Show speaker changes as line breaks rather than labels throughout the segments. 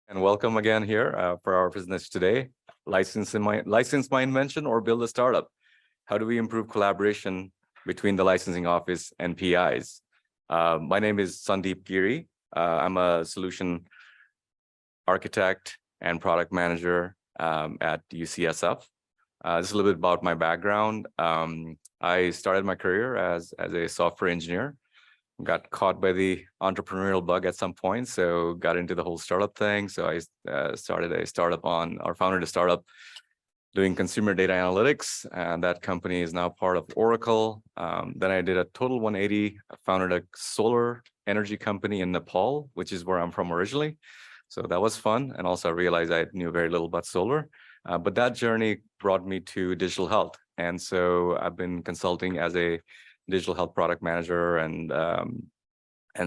And welcome again here for our business today. License my invention or build a startup. How do we improve collaboration between the licensing office and PIs? My name is Sandeep Giri. I'm a solution architect and product manager at UCSF. Just a little bit about my background. I started my career as a software engineer. Got caught by the entrepreneurial bug at some point, so got into the whole startup thing. So I founded a startup doing consumer data analytics, and that company is now part of Oracle. Then I did a total 180. I founded a solar energy company in Nepal, which is where I'm from originally. So that was fun, and also I realized I knew very little about solar. But that journey brought me to digital health, and so I've been consulting as a digital health product manager and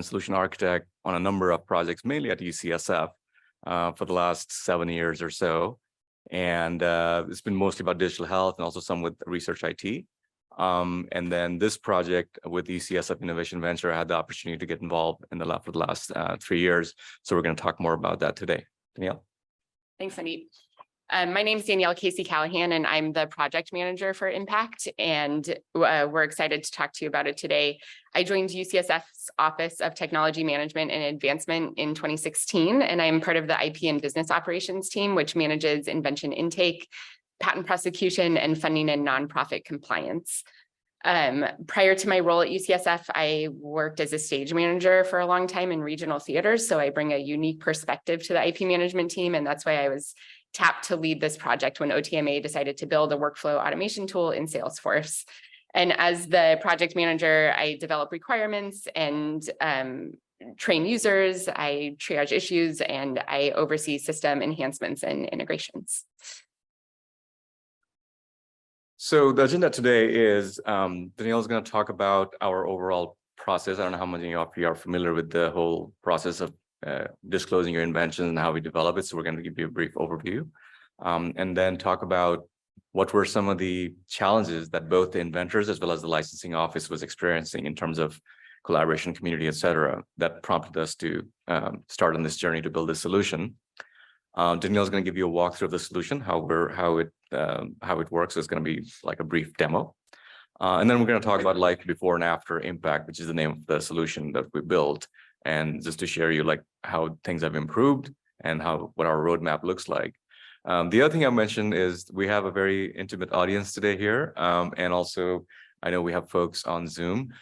solution architect on a number of projects, mainly at UCSF, for the last 7 years or so. And it's been mostly about digital health and also some with research IT. And then this project with UCSF Innovation Venture, I had the opportunity to get involved for the last 3 years. So we're going to talk more about that today. Danielle.
Thanks, Sandeep. My name is Danielle Casey-Callahan, and I'm the project manager for Impact, and we're excited to talk to you about it today. I joined UCSF's Office of Technology Management and Advancement in 2016, and I'm part of the IP and business operations team, which manages invention intake, patent prosecution, and funding and nonprofit compliance. Prior to my role at UCSF, I worked as a stage manager for a long time in regional theaters, so I bring a unique perspective to the IP management team, and that's why I was tapped to lead this project when OTMA decided to build a workflow automation tool in Salesforce. And as the project manager, I develop requirements and train users, I triage issues, and I oversee system enhancements and integrations.
So the agenda today is Danielle is going to talk about our overall process. I don't know how many of you are familiar with the whole process of disclosing your invention and how we develop it. So we're going to give you a brief overview and then talk about what were some of the challenges that both the inventors as well as the licensing office was experiencing in terms of collaboration, community, et cetera, that prompted us to start on this journey to build a solution. Danielle is going to give you a walkthrough of the solution, how it works. So it's going to be like a brief demo. And then we're going to talk about life before and after impact, which is the name of the solution that we built. And just to share you like how things have improved and what our roadmap looks like. The other thing I mentioned is we have a very intimate audience today here. And also, I know we have folks on Zoom.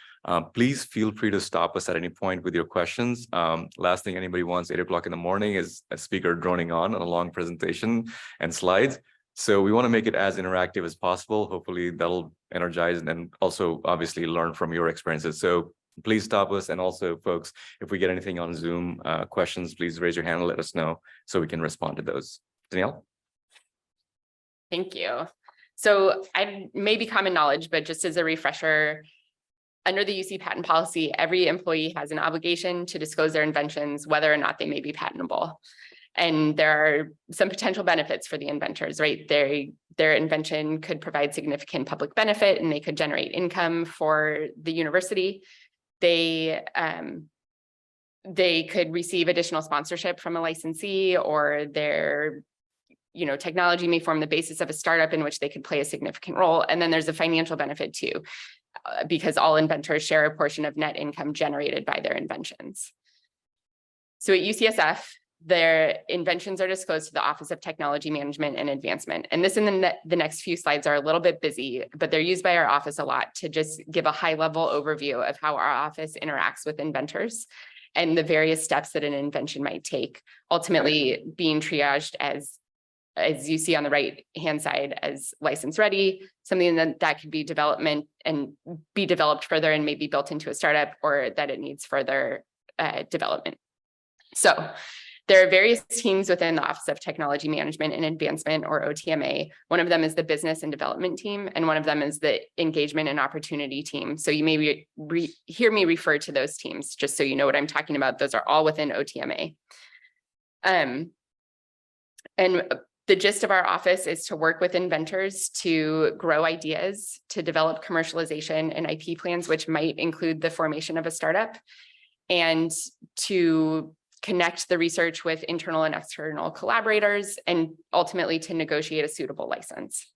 Please feel free to stop us at any point with your questions. Last thing anybody wants 8 o'clock in the morning is a speaker droning on a long presentation and slides. So we want to make it as interactive as possible. Hopefully that'll energize and then also obviously learn from your experiences. So please stop us. And also, folks, if we get anything on Zoom questions, please raise your hand and let us know so we can respond to those. Danielle?
Thank you. So I may be common knowledge, but just as a refresher, under the UC patent policy, every employee has an obligation to disclose their inventions, whether or not they may be patentable. And there are some potential benefits for the inventors, right? Their invention could provide significant public benefit and they could generate income for the university. They could receive additional sponsorship from a licensee, or their technology may form the basis of a startup in which they could play a significant role. And then there's a financial benefit too, because all inventors share a portion of net income generated by their inventions. So at UCSF, their inventions are disclosed to the Office of Technology Management and Advancement. And this in the next few slides are a little bit busy, but they're used by our office a lot to just give a high-level overview of how our office interacts with inventors and the various steps that an invention might take, ultimately being triaged as you see on the right-hand side as license ready, something that could be development and be developed further and maybe built into a startup, or that it needs further development. So there are various teams within the Office of Technology Management and Advancement, or OTMA. One of them is the business and development team, and one of them is the engagement and opportunity team. So you may hear me refer to those teams, just so you know what I'm talking about. Those are all within OTMA. And the gist of our office is to work with inventors to grow ideas, to develop commercialization and IP plans, which might include the formation of a startup, and to connect the research with internal and external collaborators, and ultimately to negotiate a suitable license.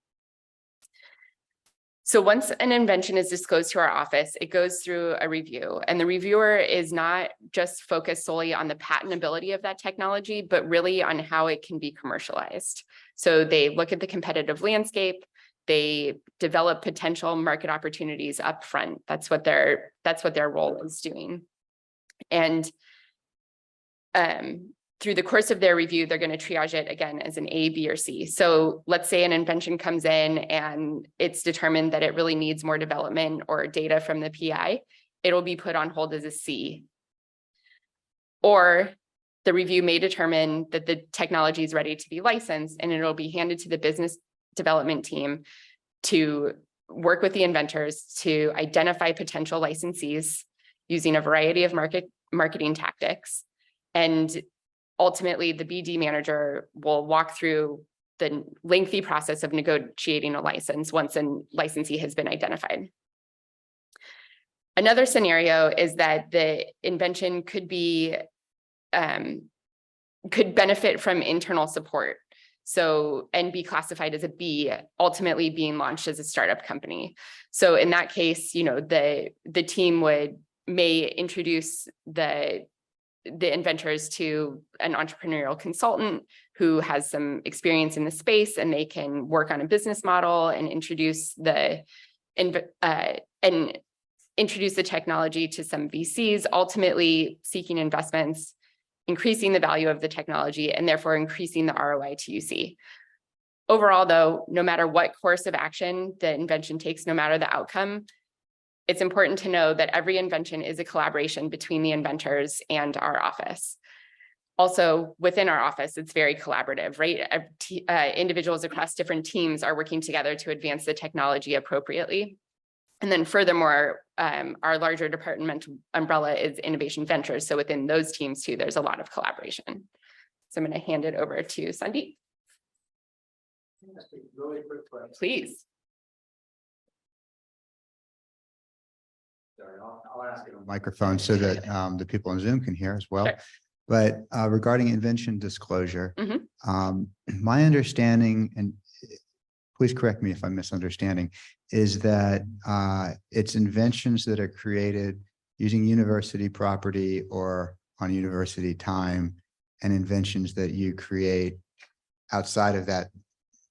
So once an invention is disclosed to our office, it goes through a review, and the reviewer is not just focused solely on the patentability of that technology, but really on how it can be commercialized. So they look at the competitive landscape, they develop potential market opportunities up front. That's what their role is doing. And through the course of their review, they're going to triage it again as an A, B, or C. So let's say an invention comes in and it's determined that it really needs more development or data from the PI. It'll be put on hold as a C. Or the review may determine that the technology is ready to be licensed, and it'll be handed to the business development team to work with the inventors to identify potential licensees using a variety of marketing tactics. And ultimately, the BD manager will walk through the lengthy process of negotiating a license once a licensee has been identified. Another scenario is that the invention could benefit from internal support. So, and be classified as a B, ultimately being launched as a startup company. So in that case, the team may introduce the inventors to an entrepreneurial consultant who has some experience in the space, and they can work on a business model and introduce the technology to some VCs, ultimately seeking investments, increasing the value of the technology, and therefore increasing the ROI to UC. Overall, though, no matter what course of action the invention takes, no matter the outcome, it's important to know that every invention is a collaboration between the inventors and our office. Also, within our office, it's very collaborative, right? Individuals across different teams are working together to advance the technology appropriately. And then furthermore, our larger departmental umbrella is innovation ventures. So within those teams too, there's a lot of collaboration. So I'm going to hand it over to Sandeep.
Really quick question.
Please.
Sorry, I'll ask it on microphone so that the people on Zoom can hear as well.
Sure.
But regarding invention disclosure,
Mhm.
My understanding, and please correct me if I'm misunderstanding, is that it's inventions that are created using university property or on university time, and inventions that you create outside of that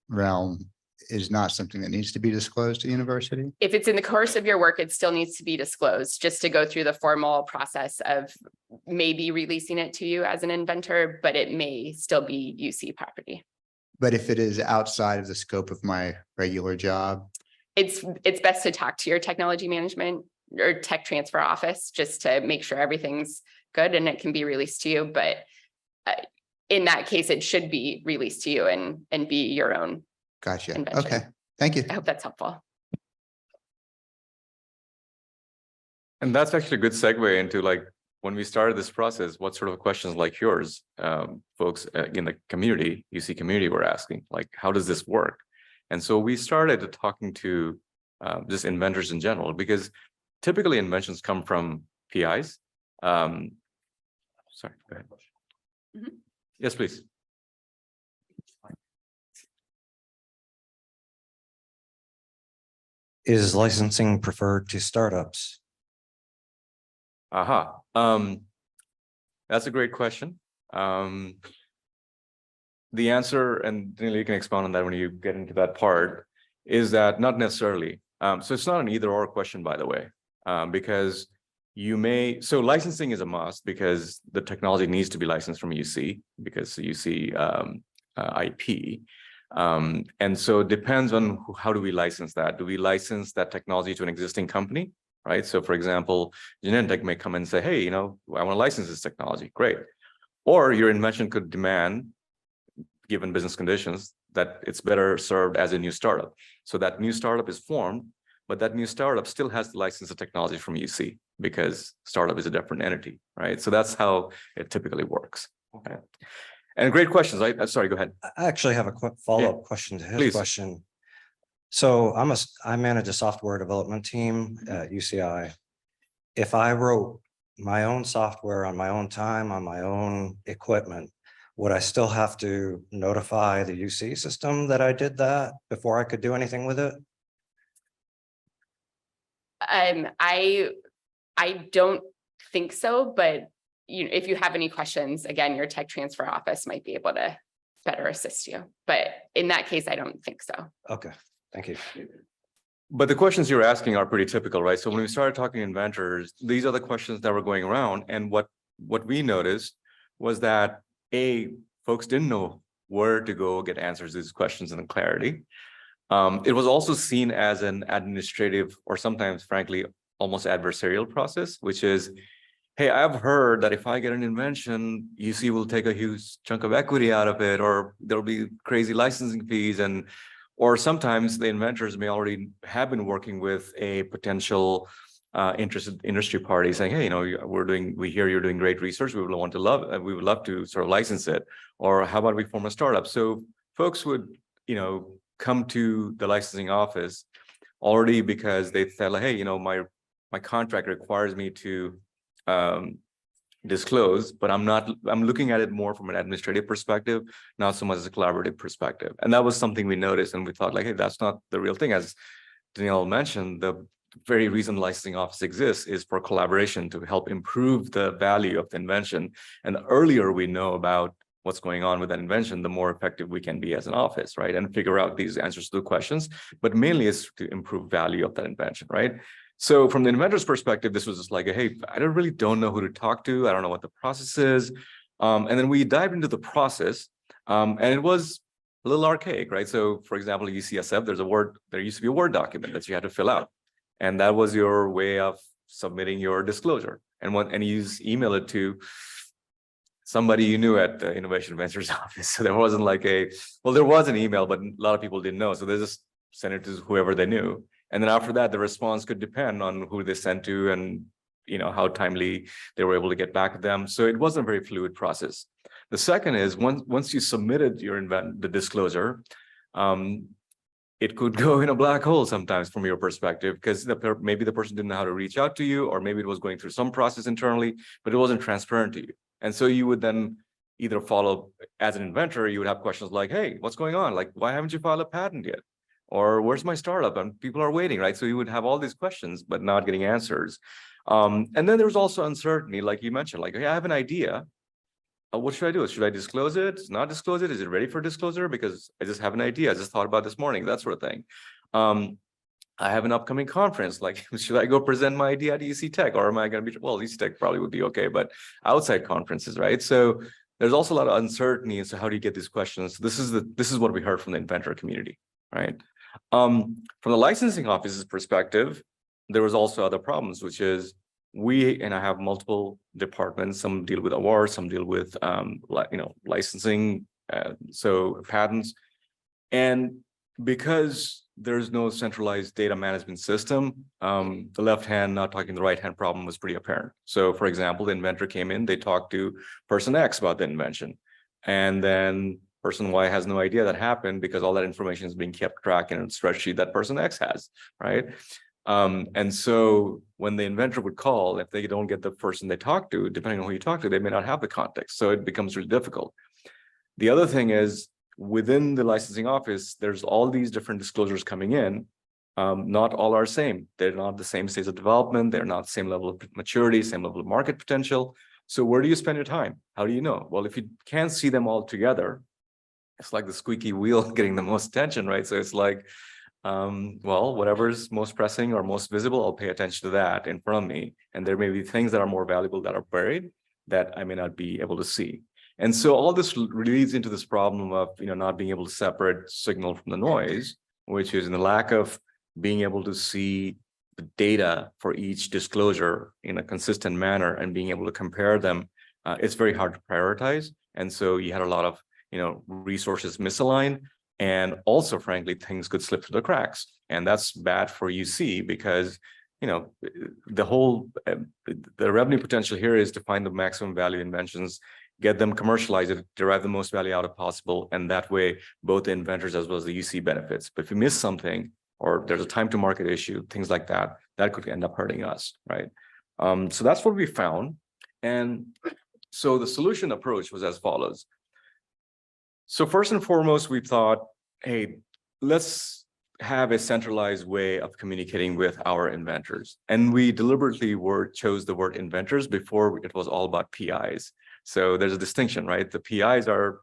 realm is not something that needs to be disclosed to university?
If it's in the course of your work, it still needs to be disclosed, just to go through the formal process of maybe releasing it to you as an inventor, but it may still be UC property.
But if it is outside of the scope of my regular job?
It's best to talk to your technology management or tech transfer office just to make sure everything's good and it can be released to you. But in that case, it should be released to you and be your own.
Gotcha.
Invention.
Okay. Thank you.
I hope that's helpful.
And that's actually a good segue into when we started this process, what sort of questions like yours, folks in the community, UC community were asking, how does this work? And so we started talking to just inventors in general, because typically inventions come from PIs. Sorry, go ahead.
Mm-hmm.
Yes, please.
Is licensing preferred to startups?
Aha. That's a great question. The answer, and Neil, you can expound on that when you get into that part, is that not necessarily. So it's not an either or question, by the way, because so licensing is a must because the technology needs to be licensed from UC because UC IP. And so it depends on how do we license that? Do we license that technology to an existing company, right? So for example, Genentech may come and say, hey, I want to license this technology. Great. Or your invention could demand, given business conditions, that it's better served as a new startup. So that new startup is formed, but that new startup still has to license the technology from UC because startup is a different entity, right? So that's how it typically works. Okay. And great questions. Sorry, go ahead.
I actually have a quick follow-up question to his
Please.
question. So I manage a software development team at UCI. If I wrote my own software on my own time, on my own equipment, would I still have to notify the UC system that I did that before I could do anything with it?
I don't think so, but if you have any questions, again, your tech transfer office might be able to better assist you. But in that case, I don't think so.
Okay, thank you.
But the questions you're asking are pretty typical, right? So when we started talking to inventors, these are the questions that were going around. And what we noticed was that folks didn't know where to go get answers to these questions and clarity. It was also seen as an administrative, or sometimes, frankly, almost adversarial process, which is, hey, I've heard that if I get an invention, UC will take a huge chunk of equity out of it, or there'll be crazy licensing fees, or sometimes the inventors may already have been working with a potential interested industry party saying, hey, we hear you're doing great research. We would love to sort of license it. Or how about we form a startup? So folks would, come to the licensing office already because they felt like, hey, my contract requires me to disclose, but I'm looking at it more from an administrative perspective, not so much as a collaborative perspective. And that was something we noticed, and we thought like, hey, that's not the real thing. As Danielle mentioned, the very reason licensing office exists is for collaboration to help improve the value of the invention. And the earlier we know about what's going on with that invention, the more effective we can be as an office, right? And figure out these answers to the questions, but mainly it's to improve value of that invention, right? So from the inventor's perspective, this was just like, hey, I don't know who to talk to. I don't know what the process is. And then we dived into the process, and it was a little archaic, right? So for example, UCSF, there used to be a Word document that you had to fill out. And that was your way of submitting your disclosure. And you email it to somebody you knew at the Innovation Ventures office. So there wasn't like there was an email, but a lot of people didn't know. So they just sent it to whoever they knew. And then after that, the response could depend on who they sent to and how timely they were able to get back to them. So it wasn't a very fluid process. The second is once you submitted the disclosure, it could go in a black hole sometimes from your perspective, because maybe the person didn't know how to reach out to you, or maybe it was going through some process internally, but it wasn't transparent to you. And so you would then either follow, as an inventor, you would have questions like, hey, what's going on? Like, why haven't you filed a patent yet? Or where's my startup? And people are waiting, right? So you would have all these questions, but not getting answers. And then there's also uncertainty, like you mentioned, like, hey, I have an idea. What should I do? Should I disclose it? Not disclose it? Is it ready for disclosure? Because I just have an idea. I just thought about this morning, that sort of thing. I have an upcoming conference. Like, should I go present my idea at UC Tech, or am I going to be, well, UC Tech probably would be okay, but outside conferences, right? So there's also a lot of uncertainty. And so how do you get these questions? This is what we heard from the inventor community, right? From the licensing office's perspective, there was also other problems, which is I have multiple departments. Some deal with awards, some deal with licensing, so patents. And because there's no centralized data management system, the left hand not talking to the right hand problem was pretty apparent. So for example, the inventor came in, they talked to person X about the invention, and then person Y has no idea that happened because all that information is being kept track in a spreadsheet that person X has, right? And so when the inventor would call, if they don't get the person they talk to, depending on who you talk to, they may not have the context. So it becomes really difficult. The other thing is, within the licensing office, there's all these different disclosures coming in. Not all are same. They're not the same stage of development. They're not the same level of maturity, same level of market potential. So where do you spend your time? How do you know? Well, if you can't see them all together, it's like the squeaky wheel getting the most attention, right? So it's like, well, whatever's most pressing or most visible, I'll pay attention to that in front of me. And there may be things that are more valuable that are buried that I may not be able to see. And so all this leads into this problem of, not being able to separate signal from the noise, which is in the lack of being able to see the data for each disclosure in a consistent manner and being able to compare them. It's very hard to prioritize. And so you had a lot of, resources misaligned. And also, frankly, things could slip through the cracks. And that's bad for UC because, the revenue potential here is to find the maximum value inventions, get them commercialized, derive the most value out of possible. And that way, both the inventors as well as the UC benefits. But if you miss something, or there's a time to market issue, things like that, that could end up hurting us, right? So that's what we found. And so the solution approach was as follows. So first and foremost, we thought, hey, let's have a centralized way of communicating with our inventors. And we deliberately chose the word inventors before it was all about PIs. So there's a distinction, right? The PIs they're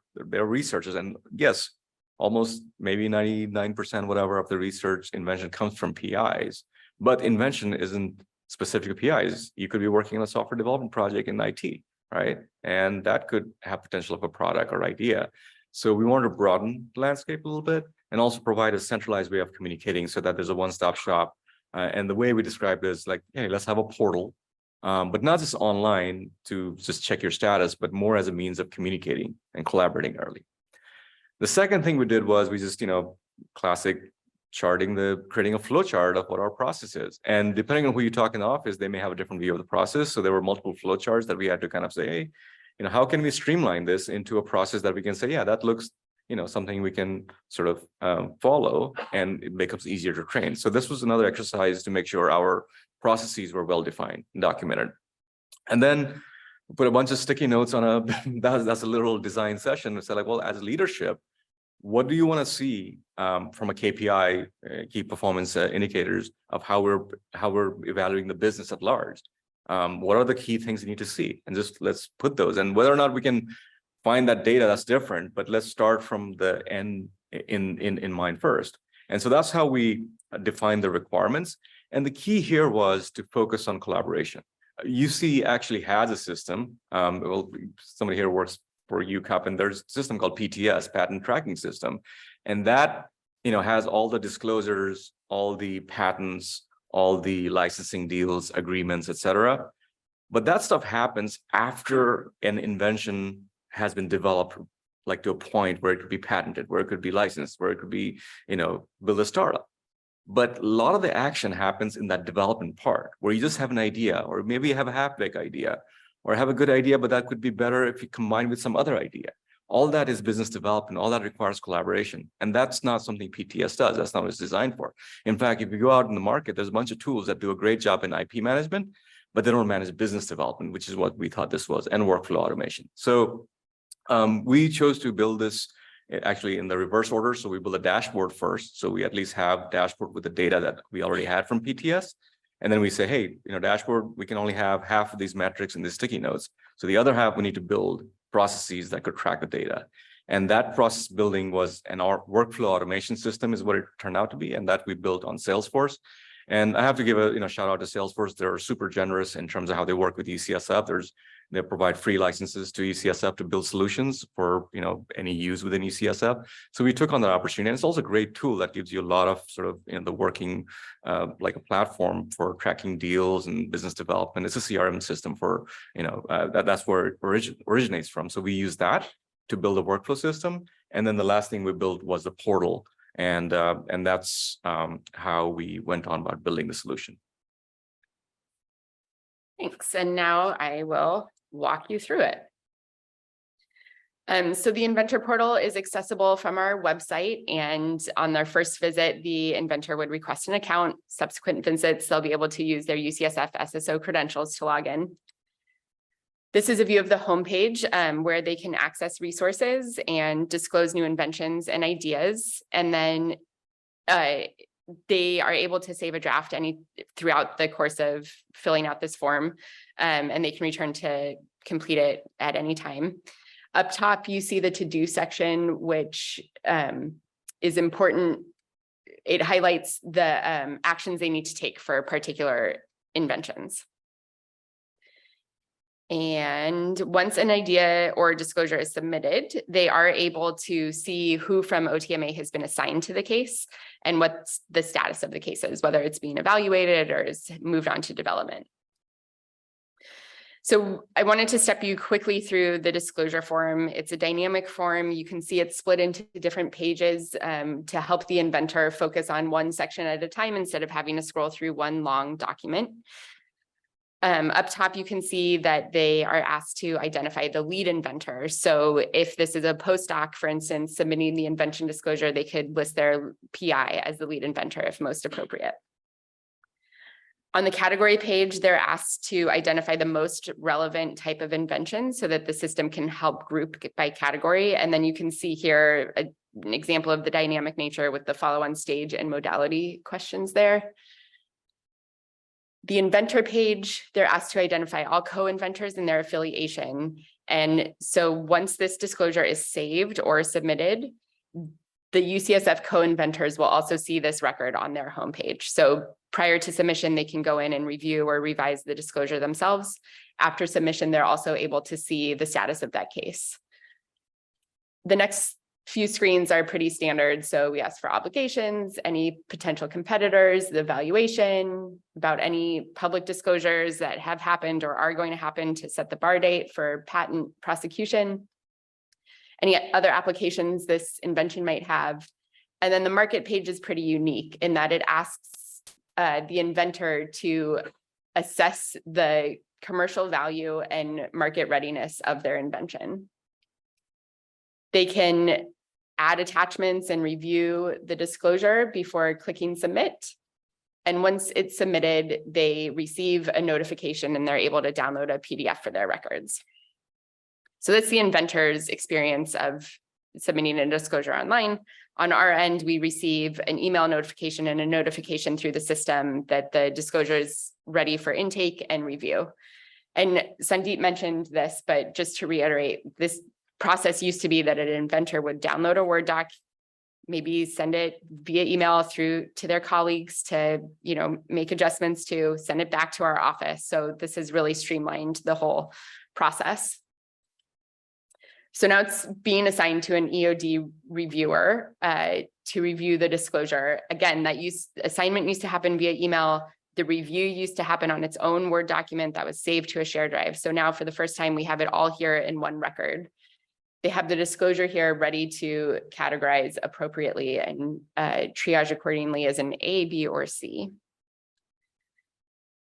researchers, and yes, almost maybe 99% whatever of the research invention comes from PIs, but invention isn't specific to PIs. You could be working on a software development project in IT, right? And that could have potential of a product or idea. So we want to broaden the landscape a little bit and also provide a centralized way of communicating so that there's a one-stop shop. And the way we describe it is like, hey, let's have a portal, but not just online to just check your status, but more as a means of communicating and collaborating early. The second thing we did was we just, classic creating a flow chart of what our process is. And depending on who you talk in the office, they may have a different view of the process. So there were multiple flow charts that we had to kind of say, hey, how can we streamline this into a process that we can say, yeah, that looks, something we can sort of follow, and it becomes easier to train. So this was another exercise to make sure our processes were well-defined and documented. And then put a bunch of sticky notes on that's a literal design session. It's like, well, as leadership, what do you want to see from a KPI, key performance indicators of how we're evaluating the business at large? What are the key things you need to see? And just let's put those. And whether or not we can find that data, that's different, but let's start from the end in mind first. And so that's how we define the requirements. And the key here was to focus on collaboration. UC actually has a system. Well, somebody here works for UCUP, and there's a system called PTS, Patent Tracking System. And that, has all the disclosures, all the patents, all the licensing deals, agreements, etc. But that stuff happens after an invention has been developed, like to a point where it could be patented, where it could be licensed, where it could be, build a startup. But a lot of the action happens in that development part, where you just have an idea, or maybe you have a half-baked idea, or have a good idea, but that could be better if you combine with some other idea. All that is business development. All that requires collaboration. And that's not something PTS does. That's not what it's designed for. In fact, if you go out in the market, there's a bunch of tools that do a great job in IP management, but they don't manage business development, which is what we thought this was, and workflow automation. So we chose to build this actually in the reverse order. So we build a dashboard first. So we at least have dashboard with the data that we already had from PTS. And then we say, hey, dashboard, we can only have half of these metrics in the sticky notes. So the other half, we need to build processes that could track the data. And that process building was our workflow automation system is what it turned out to be. And that we built on Salesforce. And I have to give a shout out to Salesforce. They're super generous in terms of how they work with UCSF. They provide free licenses to UCSF to build solutions for any use within UCSF. So we took on that opportunity, and it's also a great tool that gives you a lot of sort of the working like a platform for tracking deals and business development. It's a CRM system for that's where it originates from. So we use that to build a workflow system, and then the last thing we built was the portal, and that's how we went on about building the solution.
Thanks. And now I will walk you through it. So the inventor portal is accessible from our website, and on their first visit, the inventor would request an account. Subsequent visits, they'll be able to use their UCSF SSO credentials to log in. This is a view of the homepage where they can access resources and disclose new inventions and ideas. And then they are able to save a draft throughout the course of filling out this form, and they can return to complete it at any time. Up top, you see the to-do section, which is important. It highlights the actions they need to take for particular inventions. And once an idea or disclosure is submitted, they are able to see who from OTMA has been assigned to the case and what the status of the case is, whether it's being evaluated or is moved on to development. So I wanted to step you quickly through the disclosure form. It's a dynamic form. You can see it's split into different pages to help the inventor focus on one section at a time instead of having to scroll through one long document. Up top, you can see that they are asked to identify the lead inventor. So if this is a postdoc, for instance, submitting the invention disclosure, they could list their PI as the lead inventor if most appropriate. On the category page, they're asked to identify the most relevant type of invention so that the system can help group by category. And then you can see here an example of the dynamic nature with the follow-on stage and modality questions there. The inventor page, they're asked to identify all co-inventors and their affiliation. And so once this disclosure is saved or submitted, the UCSF co-inventors will also see this record on their homepage. So prior to submission, they can go in and review or revise the disclosure themselves. After submission, they're also able to see the status of that case. The next few screens are pretty standard. So we ask for obligations, any potential competitors, the valuation, about any public disclosures that have happened or are going to happen to set the bar date for patent prosecution, any other applications this invention might have. And then the market page is pretty unique in that it asks the inventor to assess the commercial value and market readiness of their invention. They can add attachments and review the disclosure before clicking submit. And once it's submitted, they receive a notification and they're able to download a PDF for their records. So that's the inventor's experience of submitting a disclosure online. On our end, we receive an email notification and a notification through the system that the disclosure is ready for intake and review. And Sandeep mentioned this, but just to reiterate, this process used to be that an inventor would download a Word doc, maybe send it via email through to their colleagues to, make adjustments to, send it back to our office. So this has really streamlined the whole process. So now it's being assigned to an EOD reviewer to review the disclosure. Again, that assignment used to happen via email. The review used to happen on its own Word document that was saved to a shared drive. So now for the first time, we have it all here in one record. They have the disclosure here ready to categorize appropriately and triage accordingly as an A, B, or C.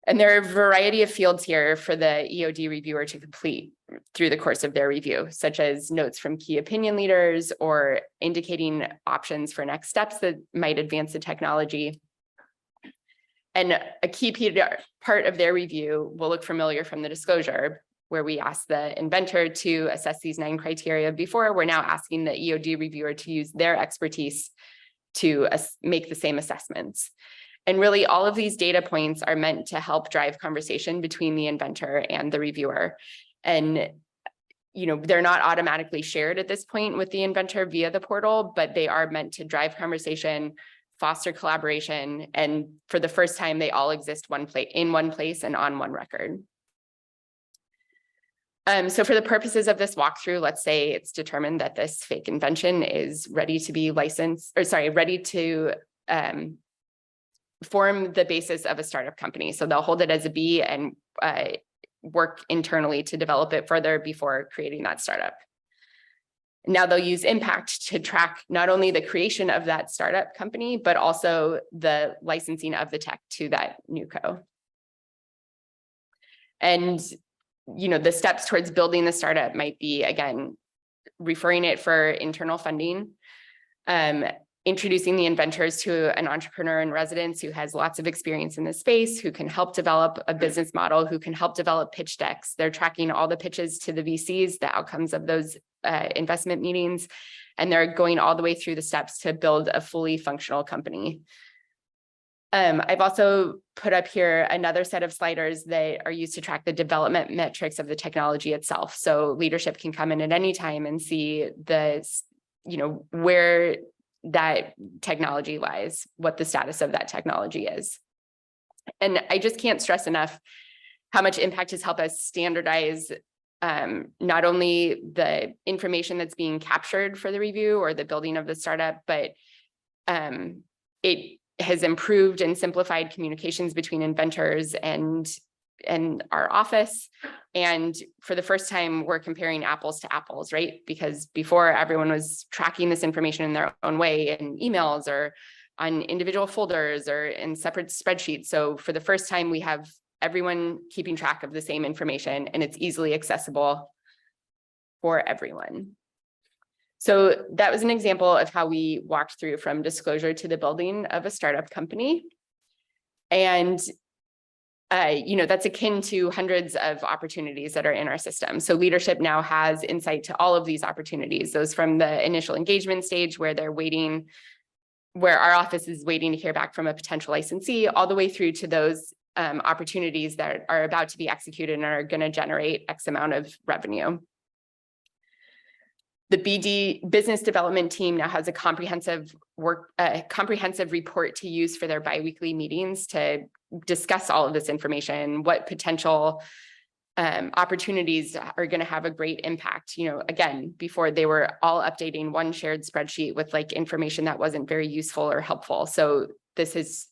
And there are a variety of fields here for the EOD reviewer to complete through the course of their review, such as notes from key opinion leaders or indicating options for next steps that might advance the technology. And a key part of their review will look familiar from the disclosure, where we asked the inventor to assess these 9 criteria before. We're now asking the EOD reviewer to use their expertise to make the same assessments. And really, all of these data points are meant to help drive conversation between the inventor and the reviewer. And they're not automatically shared at this point with the inventor via the portal, but they are meant to drive conversation, foster collaboration, and for the first time, they all exist in one place and on one record. So for the purposes of this walkthrough, let's say it's determined that this fake invention is ready to be licensed, ready to form the basis of a startup company. So they'll hold it as a B and work internally to develop it further before creating that startup. Now they'll use Impact to track not only the creation of that startup company, but also the licensing of the tech to that new co. And the steps towards building the startup might be, again, referring it for internal funding, introducing the inventors to an entrepreneur in residence who has lots of experience in this space, who can help develop a business model, who can help develop pitch decks. They're tracking all the pitches to the VCs, the outcomes of those investment meetings, and they're going all the way through the steps to build a fully functional company. I've also put up here another set of sliders that are used to track the development metrics of the technology itself. So leadership can come in at any time and see where that technology lies, what the status of that technology is. And I just can't stress enough how much Impact has helped us standardize not only the information that's being captured for the review or the building of the startup, but it has improved and simplified communications between inventors and our office. And for the first time, we're comparing apples to apples, right? Because before, everyone was tracking this information in their own way in emails or on individual folders or in separate spreadsheets. So for the first time, we have everyone keeping track of the same information, and it's easily accessible for everyone. So that was an example of how we walked through from disclosure to the building of a startup company. And that's akin to hundreds of opportunities that are in our system. So leadership now has insight to all of these opportunities, those from the initial engagement stage where they're waiting, where our office is waiting to hear back from a potential licensee, all the way through to those opportunities that are about to be executed and are going to generate X amount of revenue. The BD business development team now has a comprehensive report to use for their biweekly meetings to discuss all of this information, what potential opportunities are going to have a great impact. Again, before they were all updating one shared spreadsheet with like information that wasn't very useful or helpful. So this is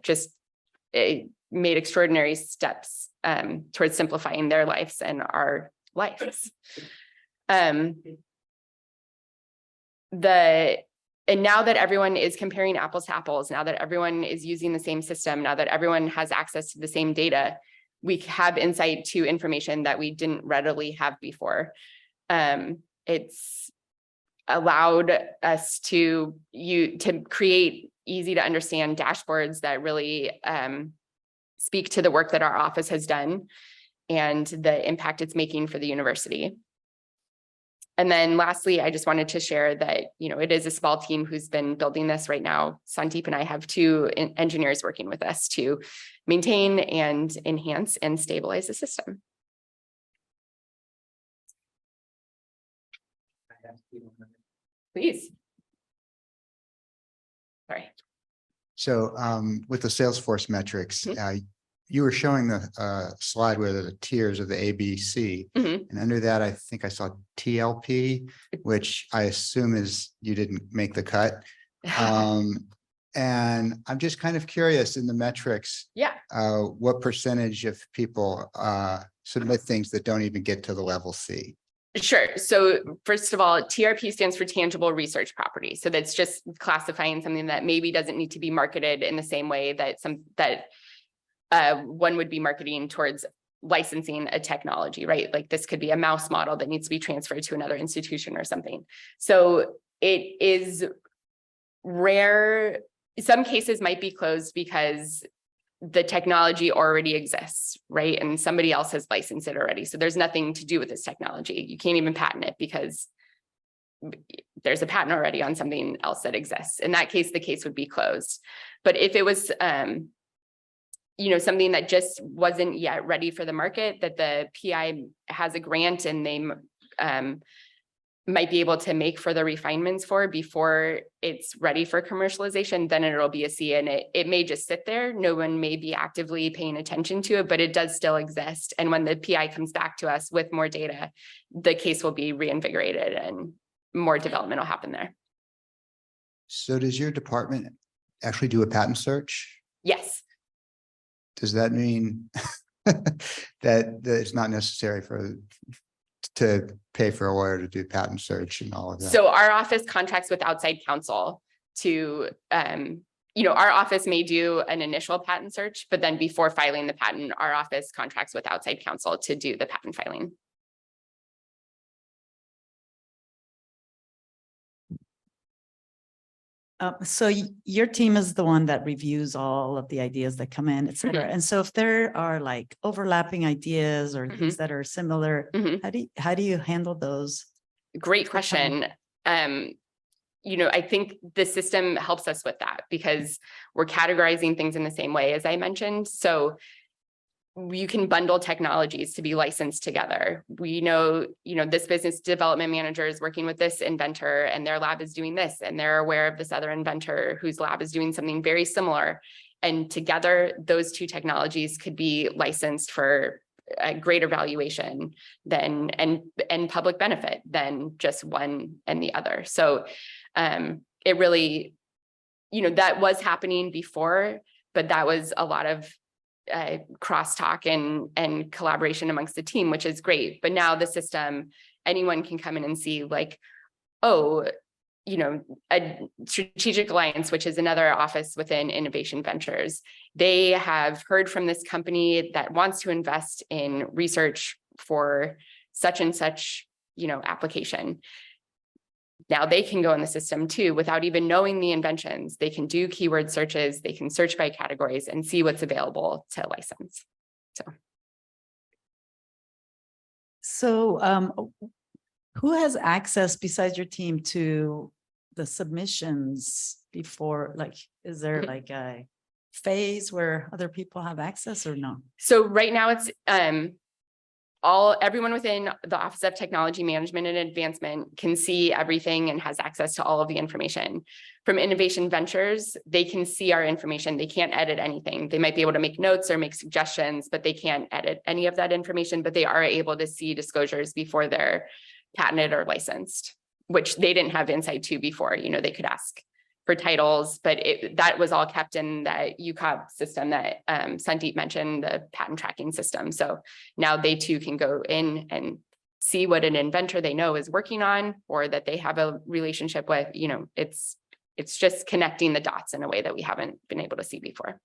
just made extraordinary steps towards simplifying their lives and our lives. And now that everyone is comparing apples to apples, now that everyone is using the same system, now that everyone has access to the same data, we have insight to information that we didn't readily have before. It's allowed us to create easy to understand dashboards that really speak to the work that our office has done and the impact it's making for the university. And then lastly, I just wanted to share that, it is a small team who's been building this right now. Sandeep and I have 2 engineers working with us to maintain and enhance and stabilize the system. Please. Sorry.
So with the Salesforce metrics, you were showing the slide where the tiers of the ABC, and under that, I think I saw TLP, which I assume is you didn't make the cut. And I'm just kind of curious in the metrics, what percentage of people submit things that don't even get to the level C?
Sure. So first of all, TRP stands for tangible research property. So that's just classifying something that maybe doesn't need to be marketed in the same way that one would be marketing towards licensing a technology, right? Like this could be a mouse model that needs to be transferred to another institution or something. So it is rare. Some cases might be closed because the technology already exists, right? And somebody else has licensed it already. So there's nothing to do with this technology. You can't even patent it because there's a patent already on something else that exists. In that case, the case would be closed. But if it was something that just wasn't yet ready for the market, that the PI has a grant and they might be able to make further refinements for before it's ready for commercialization, then it'll be a C, and it may just sit there. No one may be actively paying attention to it, but it does still exist. And when the PI comes back to us with more data, the case will be reinvigorated and more development will happen there.
So does your department actually do a patent search?
Yes.
Does that mean that it's not necessary to pay for a lawyer to do patent search and all of that?
So our office contracts with outside counsel to, our office may do an initial patent search, but then before filing the patent, our office contracts with outside counsel to do the patent filing.
So your team is the one that reviews all of the ideas that come in, et cetera. And so if there are like overlapping ideas or things that are similar, how do you handle those?
Great question. I think the system helps us with that because we're categorizing things in the same way as I mentioned. So you can bundle technologies to be licensed together. We know, this business development manager is working with this inventor and their lab is doing this, and they're aware of this other inventor whose lab is doing something very similar. And together, those 2 technologies could be licensed for a greater valuation than and public benefit than just one and the other. So it really, that was happening before, but that was a lot of crosstalk and collaboration amongst the team, which is great. But now the system, anyone can come in and see like, a strategic alliance, which is another office within Innovation Ventures. They have heard from this company that wants to invest in research for such and such, application. Now they can go in the system too, without even knowing the inventions. They can do keyword searches, they can search by categories and see what's available to license.
So who has access besides your team to the submissions before, like, is there like a phase where other people have access or no?
So right now it's everyone within the Office of Technology Management and Advancement can see everything and has access to all of the information. From Innovation Ventures, they can see our information. They can't edit anything. They might be able to make notes or make suggestions, but they can't edit any of that information, but they are able to see disclosures before they're patented or licensed, which they didn't have insight to before. You know, they could ask for titles, but that was all kept in that UCOB system that Sandeep mentioned, the patent tracking system. So now they too can go in and see what an inventor they know is working on, or that they have a relationship with. You know, it's just connecting the dots in a way that we haven't been able to see before.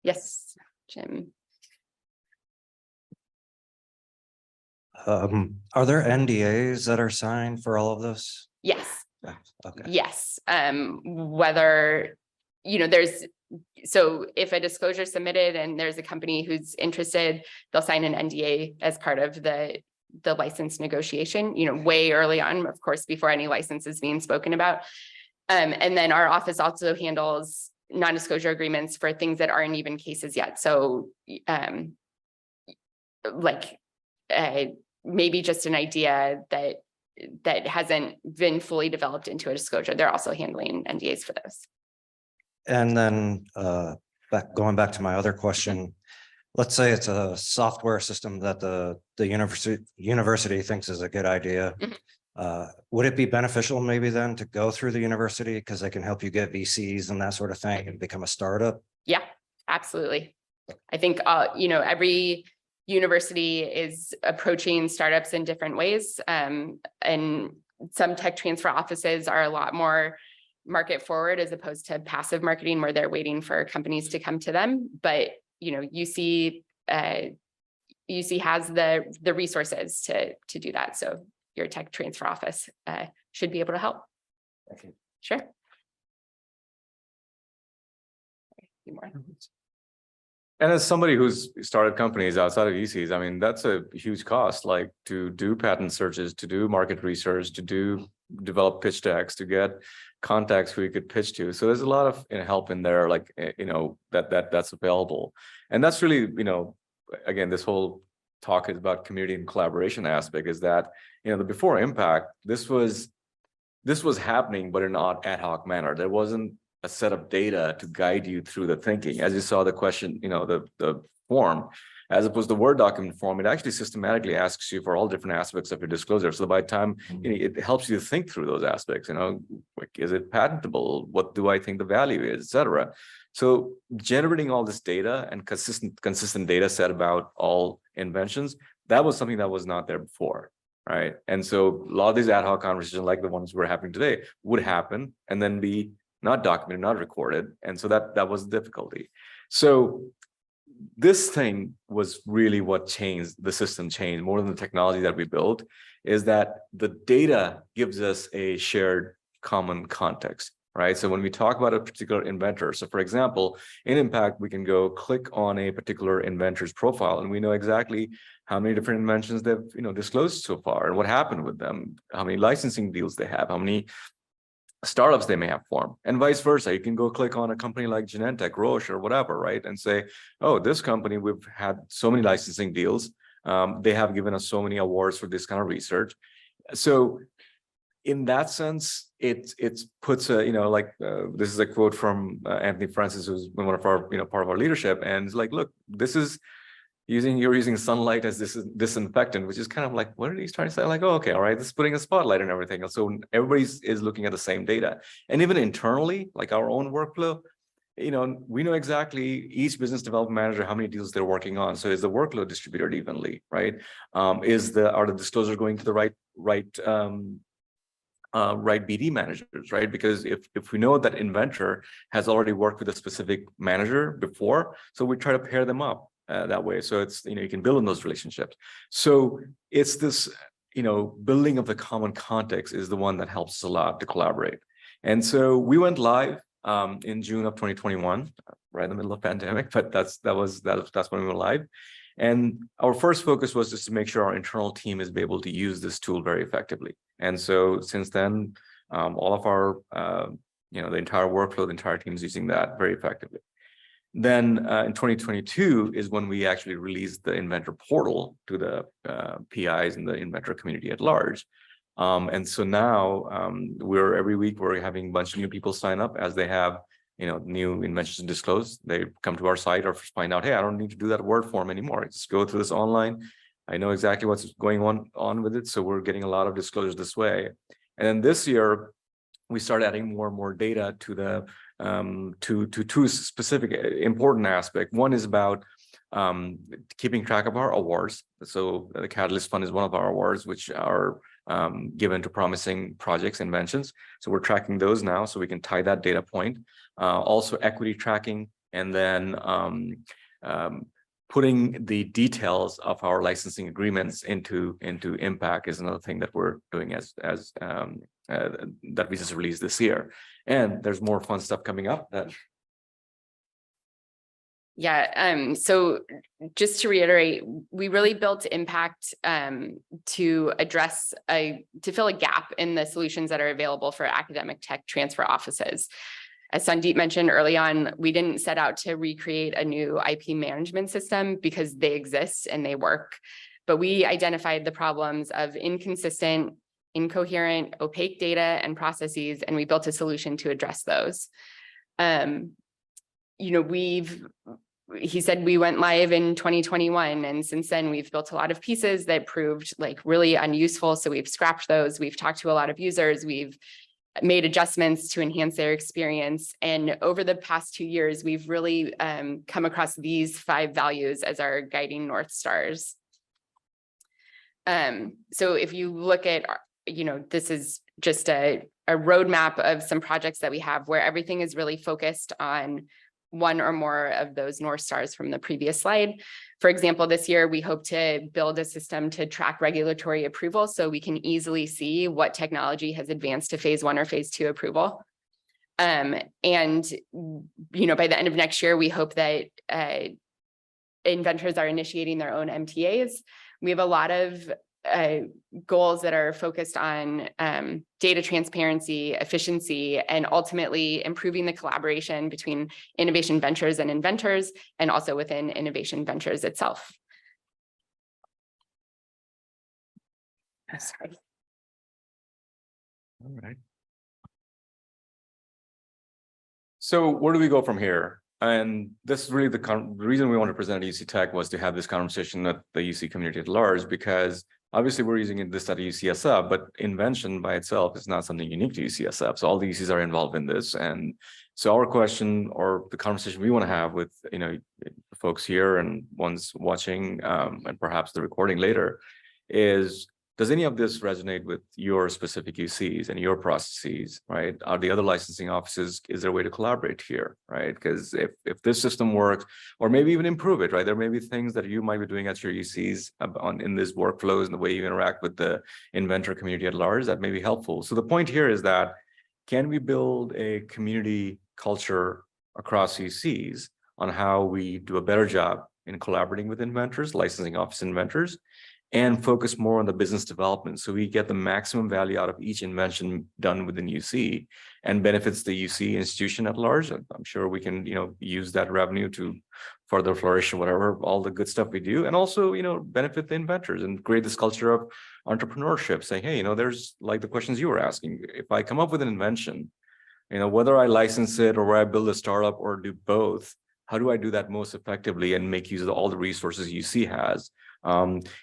Yes, Jim.
Are there NDAs that are signed for all of this?
Yes.
Okay.
Yes, whether, you know, so if a disclosure is submitted and there's a company who's interested, they'll sign an NDA as part of the license negotiation, you know, way early on, of course, before any license is being spoken about. And then our office also handles non-disclosure agreements for things that aren't even cases yet. So maybe just an idea that hasn't been fully developed into a disclosure. They're also handling NDAs for those.
And then going back to my other question, let's say it's a software system that the university thinks is a good idea. Would it be beneficial maybe then to go through the university because they can help you get VCs and that sort of thing and become a startup?
Yeah, absolutely. I think, you know, every university is approaching startups in different ways. And some tech transfer offices are a lot more market forward as opposed to passive marketing where they're waiting for companies to come to them. But, you know, UC has the resources to do that. So your tech transfer office should be able to help.
Okay.
Sure. More.
And as somebody who's started companies outside of VCs, I mean, that's a huge cost, like to do patent searches, to do market research, to develop pitch decks, to get contacts who you could pitch to. So there's a lot of help in there, like, you know, that's available. And that's really, you know, again, this whole talk is about community and collaboration aspect is that, you know, the before impact, this was happening, but in an ad hoc manner. There wasn't a set of data to guide you through the thinking. As you saw the question, you know, the form, as opposed to the Word document form, it actually systematically asks you for all different aspects of your disclosure. So by the time, you know, it helps you to think through those aspects, you know, like, is it patentable? What do I think the value is, et cetera. So generating all this data and consistent data set about all inventions, that was something that was not there before, right? And so a lot of these ad hoc conversations like the ones we're having today would happen and then be not documented, not recorded. And so that was the difficulty. So this thing was really what changed, the system changed more than the technology that we built, is that the data gives us a shared common context, right? So when we talk about a particular inventor, so for example, in Impact, we can go click on a particular inventor's profile and we know exactly how many different inventions they've, you know, disclosed so far and what happened with them, how many licensing deals they have, how many startups they may have formed, and vice versa. You can go click on a company like Genentech, Roche, or whatever, right? And say, oh, this company, we've had so many licensing deals. They have given us so many awards for this kind of research. So in that sense, it puts a, you know, like this is a quote from Anthony Francis, who's one of our, you know, part of our leadership. And it's like, look, this is you're using sunlight as this disinfectant, which is kind of like, what are you trying to say? Like, oh, okay, all right, this is putting a spotlight on everything else. So everybody is looking at the same data. And even internally, like our own workflow, you know, we know exactly each business development manager, how many deals they're working on. So is the workload distributed evenly, right? Are the disclosures going to the right BD managers, right? Because if we know that inventor has already worked with a specific manager before, so we try to pair them up that way. So it's, you know, you can build on those relationships. So it's this, you know, building of the common context is the one that helps us a lot to collaborate. And so we went live in June of 2021, right in the middle of pandemic, but that's when we went live. And our first focus was just to make sure our internal team is able to use this tool very effectively. And so since then, all of our, the entire workflow, the entire team is using that very effectively. Then in 2022 is when we actually released the inventor portal to the PIs and the inventor community at large. And so now every week we're having a bunch of new people sign up as they have new inventions to disclose. They come to our site or find out, hey, I don't need to do that word form anymore. I just go through this online. I know exactly what's going on with it. So we're getting a lot of disclosures this way. And then this year, we started adding more and more data to the to two specific important aspect. One is about keeping track of our awards. So the Catalyst Fund is one of our awards, which are given to promising projects, inventions. So we're tracking those now, so we can tie that data point. Also equity tracking, and then putting the details of our licensing agreements into impact is another thing that we're doing that we just released this year. And there's more fun stuff coming up.
So just to reiterate, we really built impact to address to fill a gap in the solutions that are available for academic tech transfer offices. As Sandeep mentioned early on, we didn't set out to recreate a new IP management system because they exist and they work. But we identified the problems of inconsistent, incoherent, opaque data and processes, and we built a solution to address those. He said we went live in 2021, and since then we've built a lot of pieces that proved really unuseful. So we've scrapped those. We've talked to a lot of users. We've made adjustments to enhance their experience. And over the past 2 years, we've really come across these 5 values as our guiding North Stars. So if you look at, this is just a roadmap of some projects that we have where everything is really focused on one or more of those North Stars from the previous slide. For example, this year, we hope to build a system to track regulatory approval so we can easily see what technology has advanced to phase 1 or phase 2 approval. By the end of next year, we hope that inventors are initiating their own MTAs. We have a lot of goals that are focused on data transparency, efficiency, and ultimately improving the collaboration between innovation ventures and inventors, and also within innovation ventures itself. Sorry.
All right. So where do we go from here? And this is really the reason we want to present at UC Tech was to have this conversation with the UC community at large, because obviously we're using this at UCSF, but invention by itself is not something unique to UCSF. So all the UCs are involved in this. And so our question, or the conversation we want to have with folks here and ones watching and perhaps the recording later is, does any of this resonate with your specific UCs and your processes, right? Are the other licensing offices, is there a way to collaborate here, right? Because if this system works, or maybe even improve it, right? There may be things that you might be doing at your UCs in these workflows and the way you interact with the inventor community at large that may be helpful. So the point here is that, can we build a community culture across UCs on how we do a better job in collaborating with inventors, licensing office inventors, and focus more on the business development, so we get the maximum value out of each invention done within UC and benefits the UC institution at large. I'm sure we can, use that revenue to further flourish or whatever, all the good stuff we do, and also, benefit the inventors and create this culture of entrepreneurship, saying, hey, there's like the questions you were asking. If I come up with an invention, whether I license it or where I build a startup or do both, how do I do that most effectively and make use of all the resources UC has?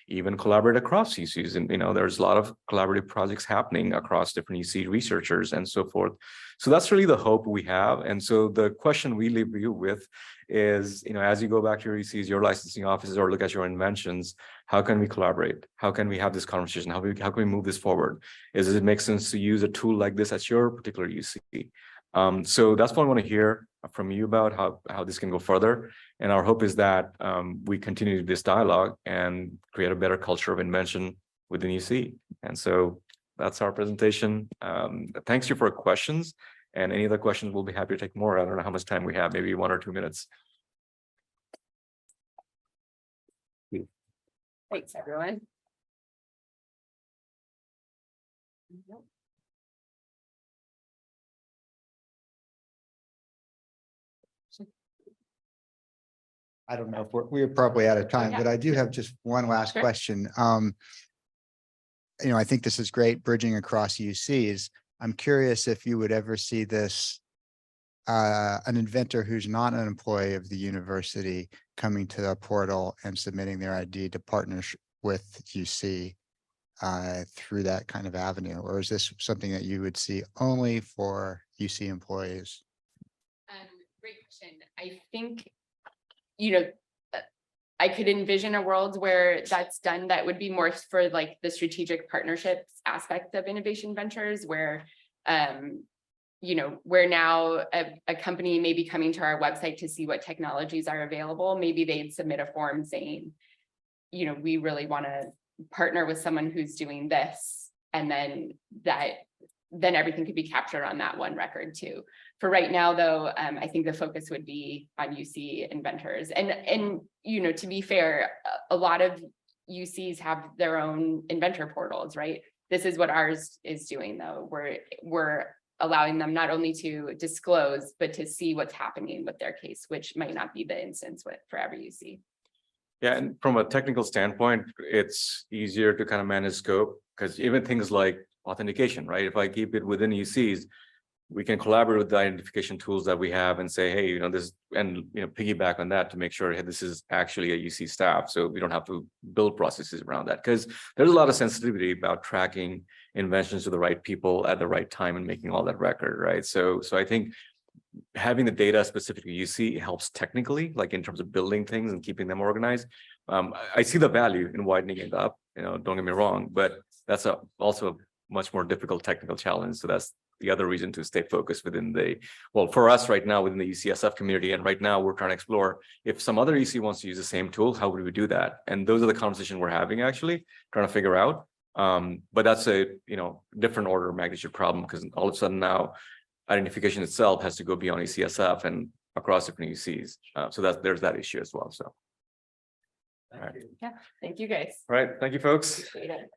Even collaborate across UCs, and there's a lot of collaborative projects happening across different UC researchers and so forth. So that's really the hope we have. And so the question we leave you with is, as you go back to your UCs, your licensing offices, or look at your inventions, how can we collaborate? How can we have this conversation? How can we move this forward? Does it make sense to use a tool like this at your particular UC? So that's what I want to hear from you about how this can go further. And our hope is that we continue this dialogue and create a better culture of invention within UC. And so that's our presentation. Thanks you for questions. And any other questions, we'll be happy to take more. I don't know how much time we have, maybe 1 or 2 minutes.
Thanks, everyone.
I don't know if we're probably out of time,
Yeah,
but I do have just one last
Sure.
question. I think this is great, bridging across UCs. I'm curious if you would ever see this, an inventor who's not an employee of the university coming to the portal and submitting their ID to partners with UC through that kind of avenue, or is this something that you would see only for UC employees?
Great question. I think, I could envision a world where that's done, that would be more for like the strategic partnerships aspect of innovation ventures, where, where now a company may be coming to our website to see what technologies are available. Maybe they'd submit a form saying, we really want to partner with someone who's doing this. And then everything could be captured on that one record too. For right now, though, I think the focus would be on UC inventors. And to be fair, a lot of UCs have their own inventor portals, right? This is what ours is doing, though. We're allowing them not only to disclose, but to see what's happening with their case, which might not be the instance for every UC.
Yeah, and from a technical standpoint, it's easier to kind of manage scope, because even things like authentication, right? If I keep it within UCs, we can collaborate with the identification tools that we have and say, hey, this, and piggyback on that to make sure, hey, this is actually a UC staff. So we don't have to build processes around that, because there's a lot of sensitivity about tracking inventions to the right people at the right time and making all that record, right? So I think having the data specifically UC helps technically, like in terms of building things and keeping them organized. I see the value in widening it up, don't get me wrong, but that's also a much more difficult technical challenge. So that's the other reason to stay focused within for us right now within the UCSF community. And right now we're trying to explore if some other UC wants to use the same tool, how would we do that? And those are the conversations we're having, actually trying to figure out. But that's a, different order of magnitude problem, because all of a sudden now identification itself has to go beyond ECSF and across different UCs. So there's that issue as well. So. All right.
Yeah, thank you guys.
All right. Thank you, folks.
Appreciate it.